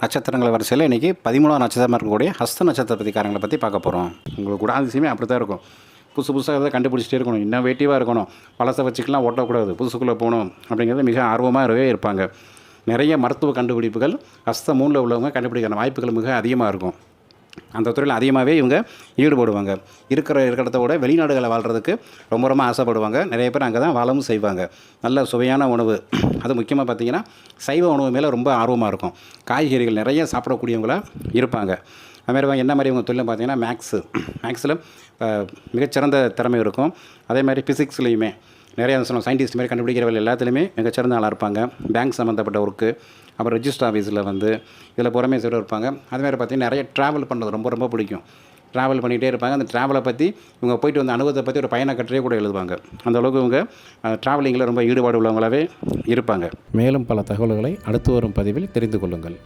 நட்சத்திரங்கள் வரிசையில் இன்றைக்கி 13 நட்சத்திரமாக இருக்கக்கூடிய ஹஸ்த நட்சத்திரக்காரங்களை பற்றி பார்க்க போகிறோம். உங்களுக்கு குணாதிசயமே அப்படி தான் இருக்கும். புதுசாக எதாவது கண்டுபிடிச்சிட்டே இருக்கணும், இன்னோவேட்டிவாக இருக்கணும், பழசை வச்சுக்கலாம் ஓட்டக்கூடாது, புதுசுக்குள்ளே போகணும் அப்படிங்கிறது மிக ஆர்வமாகவே இருப்பாங்க. நிறைய மருத்துவ கண்டுபிடிப்புகள் ஹஸ்த 3 உள்ளவங்க கண்டுபிடிக்கிற வாய்ப்புகள் மிக அதிகமாக இருக்கும். அந்த துறையில் அதிகமாகவே இவங்க ஈடுபடுவாங்க. இருக்கிற இடத்த விட வெளிநாடுகளில் வாழ்கிறதுக்கு ரொம்ப ரொம்ப ஆசைப்படுவாங்க. நிறைய பேர் அங்கே தான் வாழவும் செய்வாங்க. நல்ல சுவையான உணவு, அது முக்கியமாக பார்த்திங்கன்னா சைவ உணவு மேலே ரொம்ப ஆர்வமாக இருக்கும். காய்கறிகள் நிறைய சாப்பிடக்கூடியவங்களாக இருப்பாங்க. அதுமாதிரி என்ன மாதிரி இவங்க தொழில் பார்த்திங்கன்னா மேக்ஸில் மிகச்சிறந்த திறமை இருக்கும். அதே மாதிரி ஃபிசிக்ஸ்லேயுமே நிறையா சயின்டிஸ்ட் மாதிரி கண்டுபிடிக்கிற வேலை எல்லாத்துலேயுமே மிகச்சிறந்த ஆளாக இருப்பாங்க. பேங்க் சம்மந்தப்பட்ட ஒர்க்கு, அப்புறம் ரெஜிஸ்டர் ஆஃபீஸில் இதில் புறமே செய்கிற இருப்பாங்க. அதுமாதிரி பார்த்திங்கன்னா நிறைய ட்ராவல் பண்ணுறது ரொம்ப ரொம்ப பிடிக்கும். ட்ராவல் பண்ணிகிட்டே இருப்பாங்க. அந்த ட்ராவலை பற்றி இவங்க போயிட்டு வந்த அனுபவத்தை பற்றி ஒரு பயண கட்டுரையே கூட எழுதுவாங்க. அந்தளவுக்கு இவங்க ட்ராவலிங்கில் ரொம்ப ஈடுபாடு உள்ளவங்களாகவே இருப்பாங்க. மேலும் பல தகவல்களை அடுத்து வரும் பதிவில் தெரிந்து கொள்ளுங்கள்.